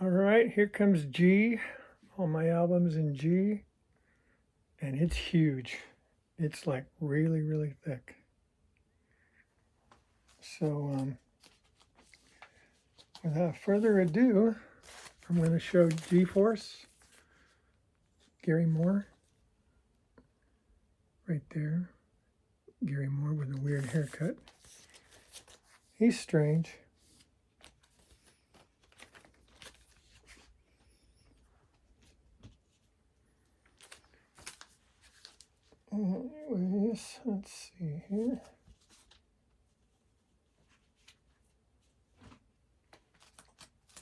All right, here comes G. All my albums in G, and it's huge. It's like really, really thick. So without further ado, I'm going to show G-Force, Gary Moore, right there. Gary Moore with a weird haircut. He's strange. Anyways, let's see here.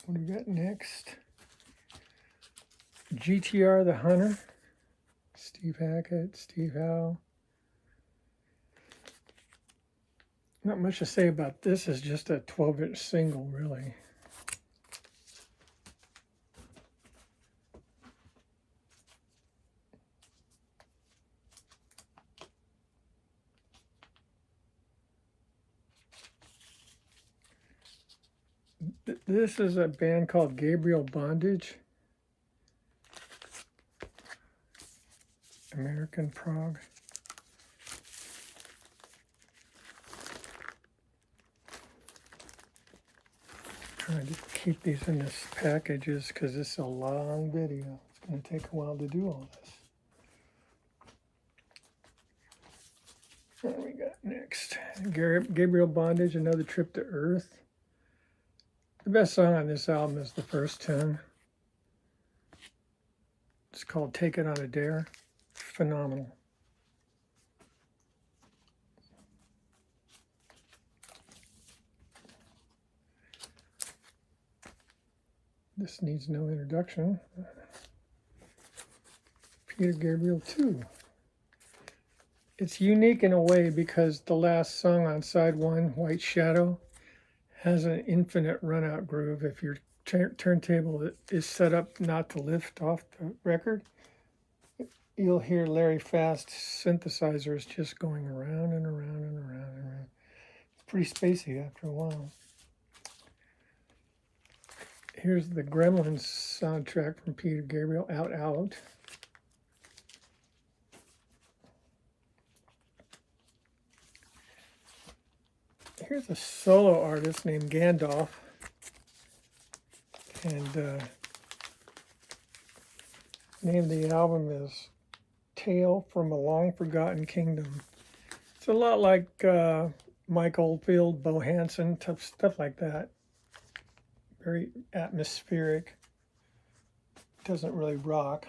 What do we got next? GTR the Hunter, Steve Hackett, Steve Howe. Not much to say about this. It's just a 12-inch single, really. This is a band called Gabriel Bondage, American prog. Trying to keep these in this packages because it's a long video. It's going to take a while to do all this. What do we got next? Gabriel Bondage, Another Trip to Earth. The best song on this album is the first 10. It's called Take It on a Dare. Phenomenal. This needs no introduction. Peter Gabriel 2. It's unique in a way because the last song on side 1, White Shadow, has an infinite run-out groove. If your turntable is set up not to lift off the record, you'll hear Larry Fast synthesizers just going around and around and around and around. It's pretty spacey after a while. Here's the Gremlins soundtrack from Peter Gabriel, Out Out. Here's a solo artist named Gandalf, and name of the album is Tale from a Long Forgotten Kingdom. It's a lot like Mike Oldfield, Bo Hansen, stuff like that. Very atmospheric. Doesn't really rock.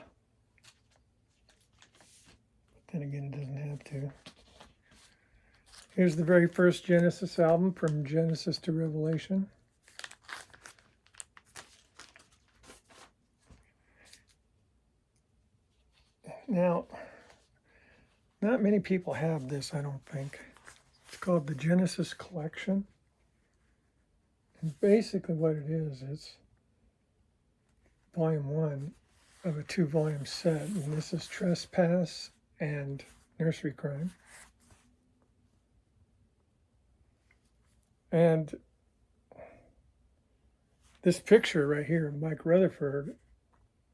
But then again, it doesn't have to. Here's the very first Genesis album, From Genesis to Revelation. Now, not many people have this, I don't think. It's called the Genesis Collection. And basically what it is, it's volume 1 of a 2-volume set. And this is Trespass and Nursery Crime. And this picture right here of Mike Rutherford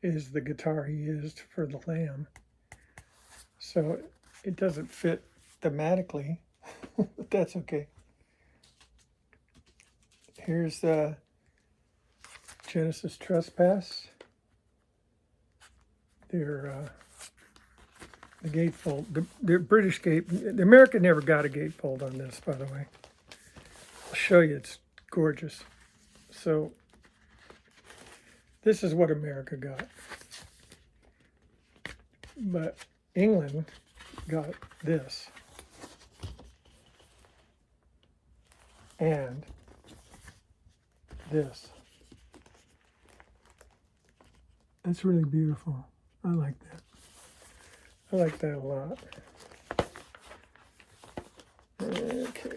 is the guitar he used for The Lamb. So it doesn't fit thematically, but that's okay. Here's Genesis Trespass. They're the gatefold, the British gate, the American never got a gatefold on this, by the way. I'll show you, it's gorgeous. So this is what America got. But England got this. And this. That's really beautiful. I like that. I like that a lot. Okay.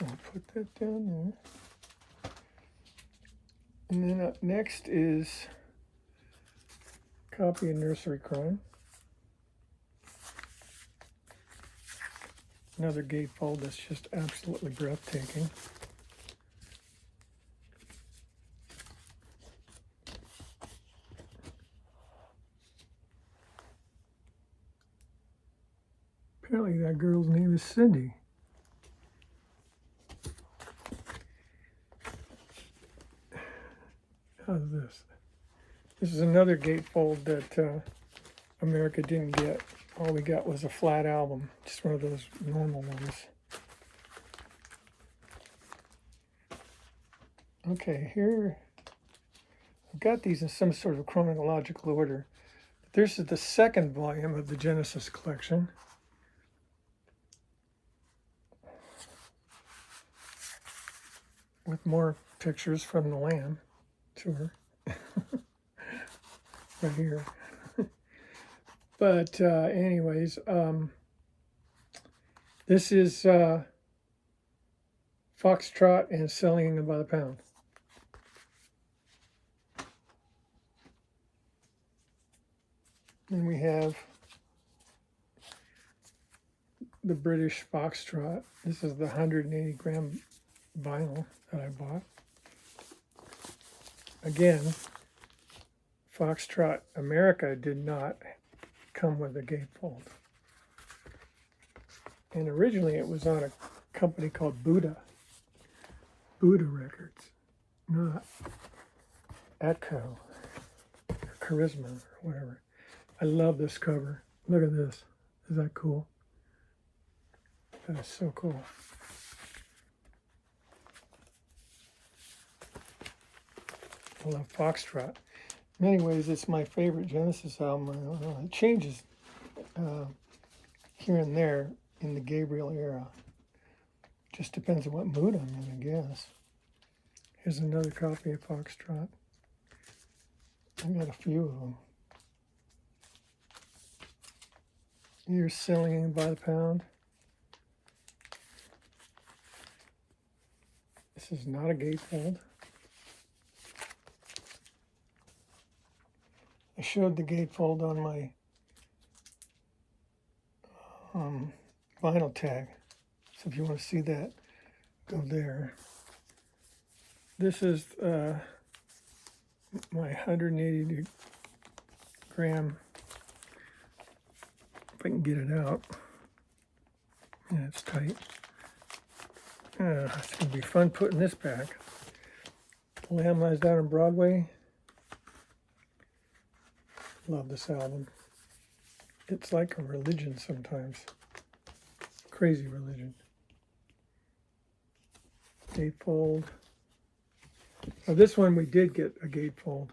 I'll put that down there. And then up next is a copy of Nursery Crime. Another gatefold that's just absolutely breathtaking. Apparently that girl's name is Cindy. How's this? This is another gatefold that America didn't get. All we got was a flat album, just one of those normal ones. Okay, here I've got these in some sort of chronological order. This is the second volume of the Genesis collection. With more pictures from the Lamb tour. Right here. But anyways, this is Foxtrot and Selling Them by the Pound. And we have the British Foxtrot. This is the 180 gram vinyl that I bought. Again, Foxtrot America did not come with a gatefold. And originally it was on a company called Buddha Records, not Atco or Charisma or whatever. I love this cover. Look at this. Is that cool? That is so cool. I love Foxtrot. In many ways, it's my favorite Genesis album. I don't know. It changes here and there in the Gabriel era. Just depends on what mood I'm in, I guess. Here's another copy of Foxtrot. I got a few of them. Here's Selling Them by the Pound. This is not a gatefold. I showed the gatefold on my vinyl tag. So if you want to see that, go there. This is my 180 gram, if I can get it out. Yeah, it's tight. It's going to be fun putting this back. Lamb Lies Down on Broadway. Love this album. It's like a religion sometimes. Crazy religion. Gatefold. Now this one we did get a gatefold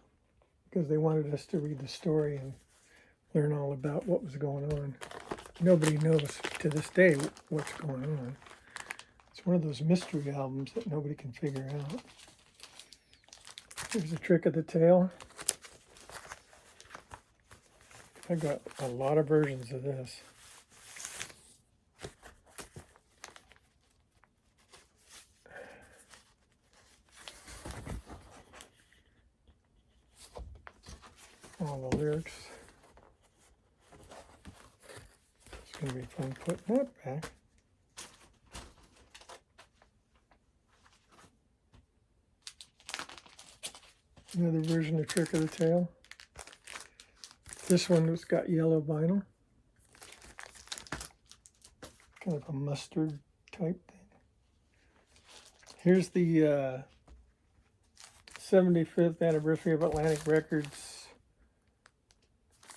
because they wanted us to read the story and learn all about what was going on. Nobody knows to this day what's going on. It's one of those mystery albums that nobody can figure out. Here's a Trick of the Tail. I got a lot of versions of this. All the lyrics. It's going to be fun putting that back. Another version of Trick of the Tail. This one has got yellow vinyl. Kind of a mustard type thing. Here's the 75th anniversary of Atlantic Records.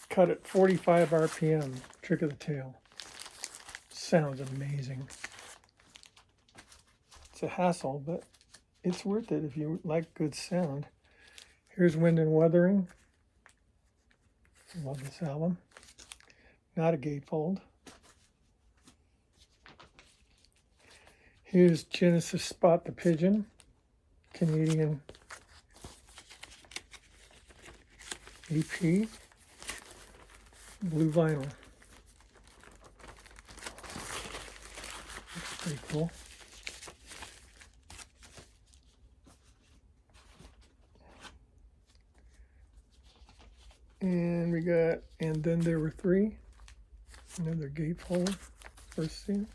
Cut at 45 RPM, Trick of the Tail. Sounds amazing. It's a hassle, but it's worth it if you like good sound. Here's Wind and Wuthering. Love this album. Not a gatefold. Here's Genesis Spot the Pigeon. Canadian EP. Blue vinyl. That's pretty cool. And we got, and then there were three. Another gatefold, first scene.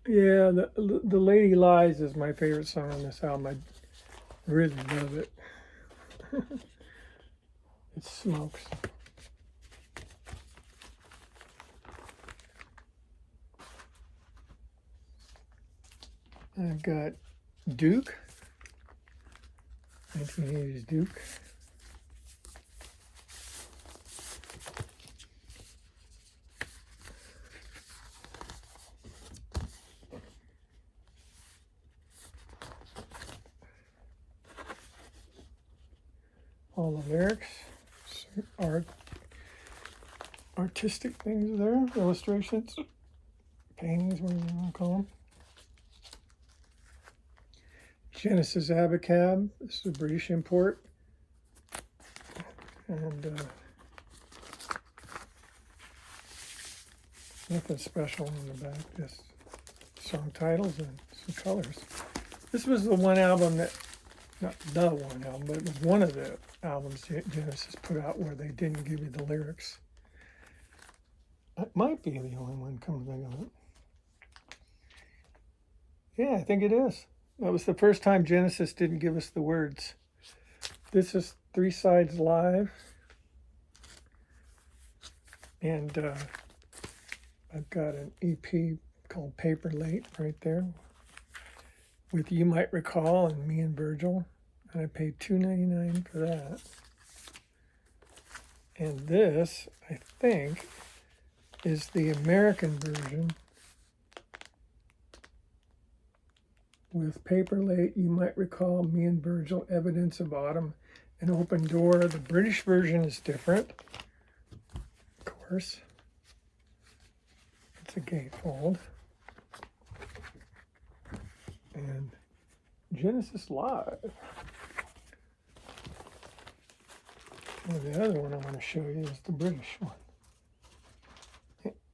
Yeah, the Lady Lies is my favorite song on this album. Really love it. It smokes. I've got Duke, 1980s Duke. All the lyrics, artistic things there, illustrations, paintings, whatever you want to call them. Genesis Abacab, this is a British import. And nothing special on the back, just song titles and some colors. This was the one album that, not the one album, but it was one of the albums Genesis put out where they didn't give you the lyrics. It might be the only one, come to think of it. Yeah, I think it is. That was the first time Genesis didn't give us the words. This is Three Sides Live. And I've got an EP called Paper Late right there with You Might Recall and Me and Virgil. And I paid $2.99 for that. And this, I think, is the American version with Paper Late, You Might Recall, Me and Virgil, Evidence of Autumn, and Open Door. The British version is different, of course. It's a gatefold. And Genesis Live. And the other one I want to show you is the British one.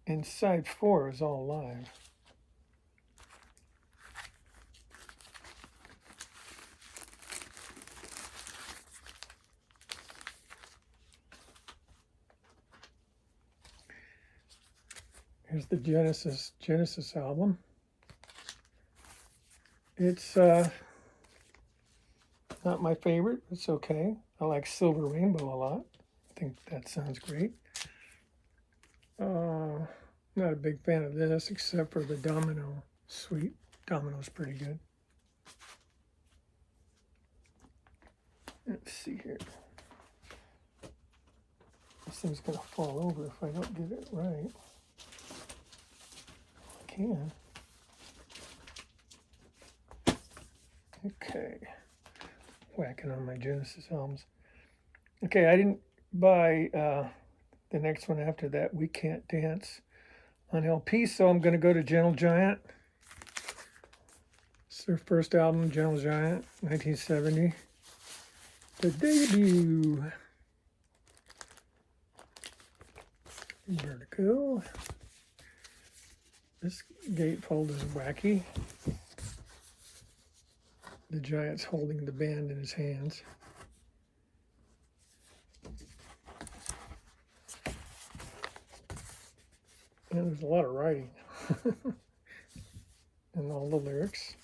And side 4 is all live. Here's the Genesis album. It's not my favorite. It's okay. I like Silver Rainbow a lot. I think that sounds great. Not a big fan of this except for the Domino suite. Domino's pretty good. Let's see here. This thing's going to fall over if I don't get it right. I can. Okay. Whacking on my Genesis albums. Okay, I didn't buy the next one after that, We Can't Dance, on LP, so I'm going to go to Gentle Giant. It's their first album, Gentle Giant, 1970. The debut. Vertigo. This gatefold is wacky. The Giant's holding the band in his hands. And there's a lot of writing. And all the lyrics.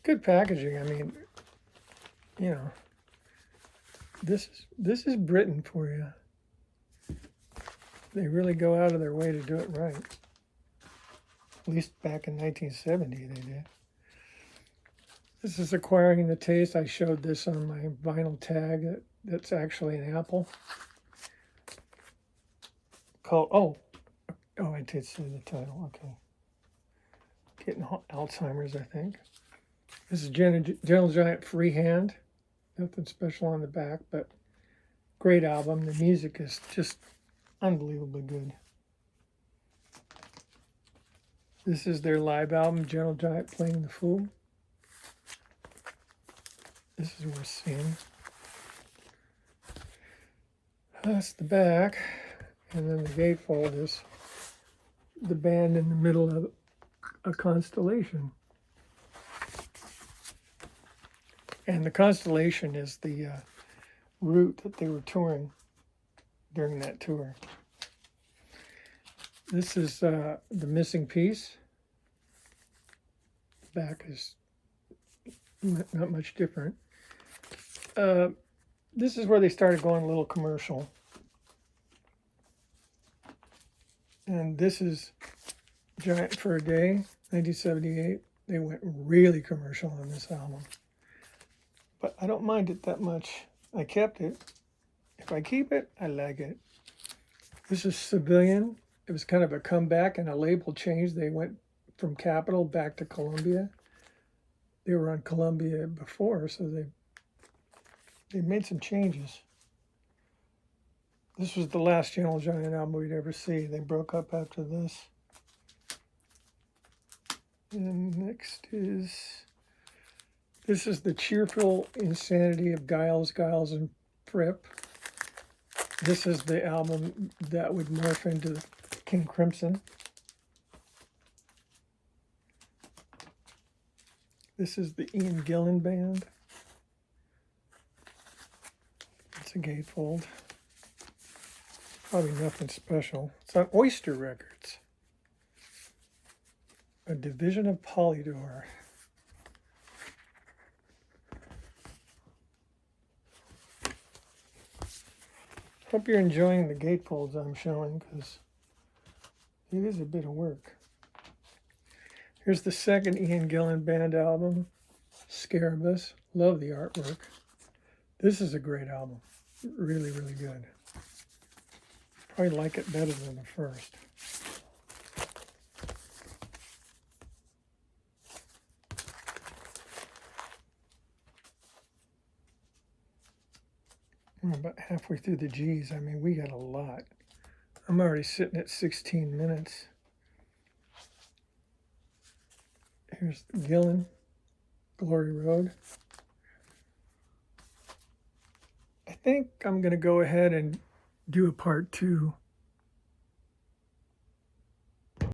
Good packaging. I mean, you know, this is Britain for you. They really go out of their way to do it right. At least back in 1970 they did. This is Acquiring the Taste. I showed this on my vinyl tag. That's actually an apple. Oh, I did say the title. Okay. Getting Alzheimer's, I think. This is Gentle Giant Freehand. Nothing special on the back, but great album. The music is just unbelievably good. This is their live album, Gentle Giant Playing the Fool. This is worth seeing. That's the back. And then the gatefold is the band in the middle of a constellation. And the constellation is the route that they were touring during that tour. This is The Missing Piece. The back is not much different. This is where they started going a little commercial. And this is Giant for a Day, 1978. They went really commercial on this album. But I don't mind it that much. I kept it. If I keep it, I like it. This is Civilian. It was kind of a comeback and a label change. They went from Capitol back to Columbia. They were on Columbia before, so they made some changes. This was the last Gentle Giant album we'd ever see. They broke up after this. And next this is the Cheerful Insanity of Giles, and Fripp. This is the album that would morph into King Crimson. This is the Ian Gillan Band. It's a gatefold. Probably nothing special. It's on Oyster Records. A division of Polydor. Hope you're enjoying the gatefolds I'm showing, because it is a bit of work. Here's the second Ian Gillan Band album, Scarabus. Love the artwork. This is a great album. Really, really good. Probably like it better than the first. We're about halfway through the G's. I mean, we got a lot. I'm already sitting at 16 minutes. Here's Gillan, Glory Road. I think I'm going to go ahead and do a part 2